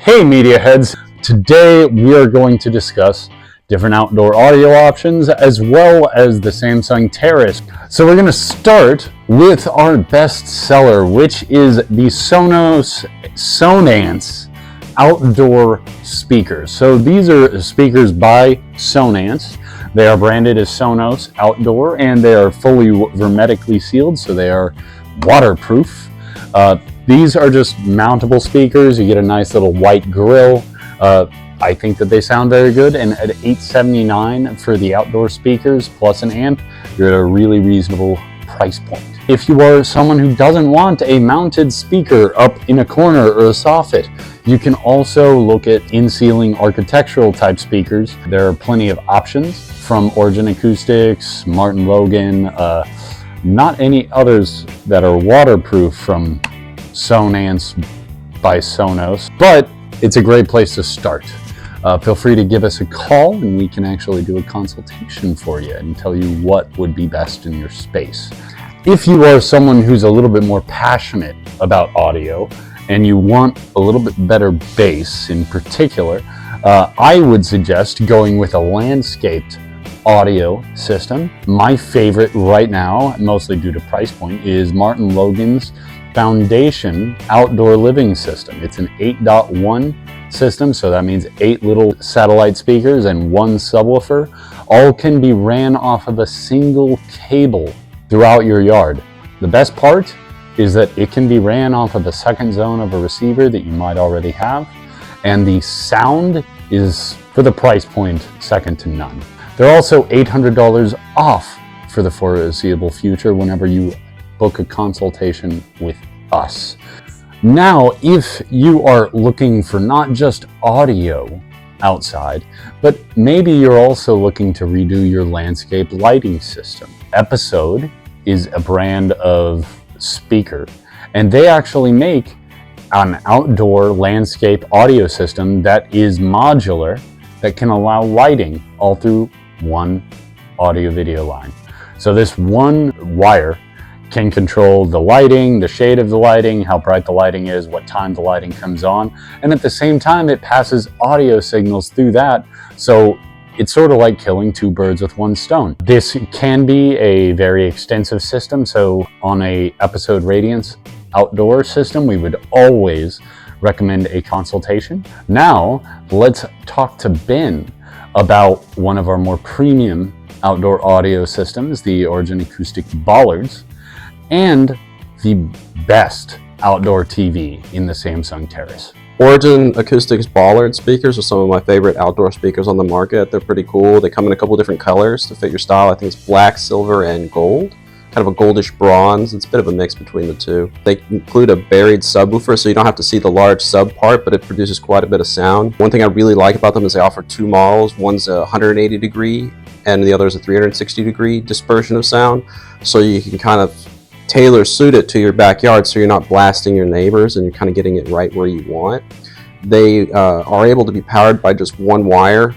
Hey media heads, today we are going to discuss different outdoor audio options as well as the Samsung Terrace. So we're going to start with our best seller, which is the Sonance outdoor speakers. So these are speakers by Sonance. They are branded as Sonos Outdoor and they are fully hermetically sealed, so they are waterproof. These are just mountable speakers. You get a nice little white grill. I think that they sound very good, and at $879 for the outdoor speakers plus an amp, you're at a really reasonable price point. If you are someone who doesn't want a mounted speaker up in a corner or a soffit, you can also look at in-ceiling architectural type speakers. There are plenty of options from Origin Acoustics, Martin Logan, not any others that are waterproof from Sonance by Sonos, but it's a great place to start. Feel free to give us a call and we can actually do a consultation for you and tell you what would be best in your space. If you are someone who's a little bit more passionate about audio and you want a little bit better bass in particular, I would suggest going with a landscaped audio system. My favorite right now, mostly due to price point, is Martin Logan's Foundation outdoor living system. It's an 8.1 system, so that means 8 little satellite speakers and 1 subwoofer. All can be ran off of a single cable throughout your yard. The best part is that it can be ran off of a second zone of a receiver that you might already have, and the sound is, for the price point, second to none. They're also $800 off for the foreseeable future whenever you book a consultation with us. Now, if you are looking for not just audio outside, but maybe you're also looking to redo your landscape lighting system. Episode is a brand of speaker, and they actually make an outdoor landscape audio system that is modular, that can allow lighting all through one audio video line. So this one wire can control the lighting, the shade of the lighting, how bright the lighting is, what time the lighting comes on, and at the same time it passes audio signals through that, so it's sort of like killing 2 birds with 1 stone. This can be a very extensive system, so on a Episode Radiance outdoor system, we would always recommend a consultation. Now, let's talk to Ben about one of our more premium outdoor audio systems, the Origin Acoustic Bollards, and the best outdoor TV in the Samsung Terrace. Origin Acoustics Bollard speakers are some of my favorite outdoor speakers on the market. They're pretty cool. They come in a couple different colors to fit your style. I think it's black, silver, and gold. Kind of a goldish bronze. It's a bit of a mix between the two. They include a buried subwoofer, so you don't have to see the large sub part, but it produces quite a bit of sound. One thing I really like about them is they offer 2 models. One's a 180 degree and the other is a 360 degree dispersion of sound. So you can kind of tailor suit it to your backyard so you're not blasting your neighbors and you're kind of getting it right where you want. They are able to be powered by just 1 wire,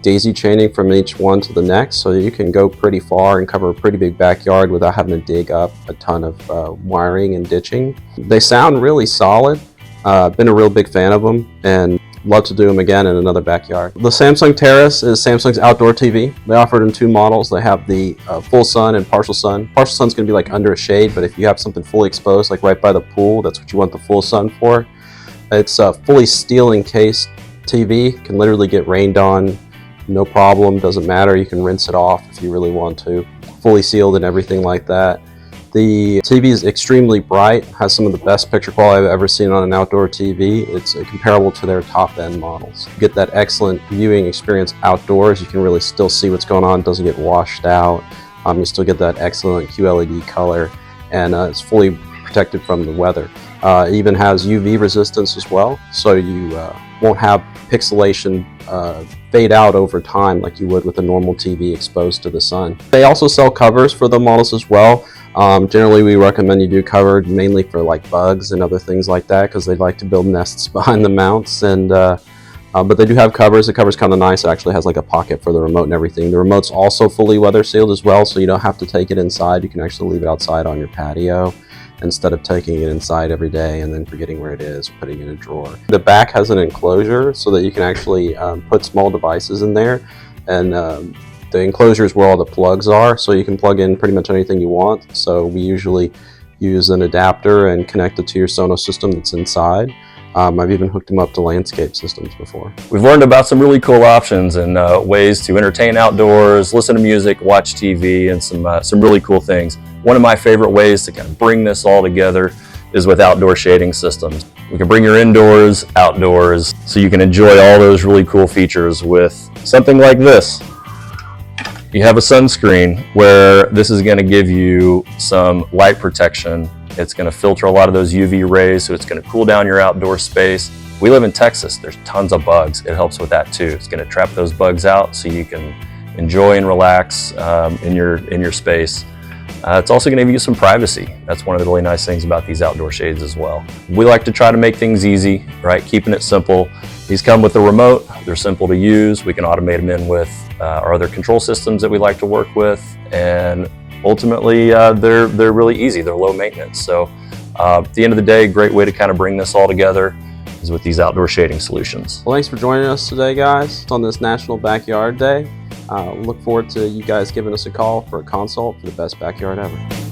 daisy chaining from each one to the next, so you can go pretty far and cover a pretty big backyard without having to dig up a ton of wiring and ditching. They sound really solid. Been a real big fan of them and love to do them again in another backyard. The Samsung Terrace is Samsung's outdoor TV. They offer it in 2 models. They have the full sun and partial sun. Partial sun's going to be like under a shade, but if you have something fully exposed, like right by the pool, that's what you want the full sun for. It's a fully steel encased TV. Can literally get rained on, no problem, doesn't matter. You can rinse it off if you really want to. Fully sealed and everything like that. The TV is extremely bright, has some of the best picture quality I've ever seen on an outdoor TV. It's comparable to their top-end models. You get that excellent viewing experience outdoors. You can really still see what's going on. It doesn't get washed out. You still get that excellent QLED color, and it's fully protected from the weather. It even has UV resistance as well, so you won't have pixelation fade out over time like you would with a normal TV exposed to the sun. They also sell covers for the models as well. Generally we recommend you do covered mainly for like bugs and other things like that, because they like to build nests behind the mounts, and but they do have covers. The cover's kind of nice. It actually has like a pocket for the remote and everything. The remote's also fully weather sealed as well, so you don't have to take it inside. You can actually leave it outside on your patio. instead of taking it inside every day and then forgetting where it is, putting it in a drawer. The back has an enclosure so that you can actually put small devices in there, and the enclosure is where all the plugs are, so you can plug in pretty much anything you want. So we usually use an adapter and connect it to your Sonos system that's inside. I've even hooked them up to landscape systems before. We've learned about some really cool options and ways to entertain outdoors, listen to music, watch TV, and some really cool things. One of my favorite ways to kind of bring this all together is with outdoor shading systems. We can bring your indoors, outdoors, so you can enjoy all those really cool features with something like this. You have a sunscreen where this is going to give you some light protection. It's going to filter a lot of those UV rays, so it's going to cool down your outdoor space. We live in Texas. There's tons of bugs. It helps with that too. It's going to trap those bugs out so you can enjoy and relax in your space. It's also going to give you some privacy. That's one of the really nice things about these outdoor shades as well. We like to try to make things easy, right? Keeping it simple. These come with a remote. They're simple to use. We can automate them in with our other control systems that we like to work with, and ultimately they're really easy. They're low maintenance. So at the end of the day, great way to kind of bring this all together is with these outdoor shading solutions. Well, thanks for joining us today, guys, on this National Backyard Day. Look forward to you guys giving us a call for a consult for the best backyard ever.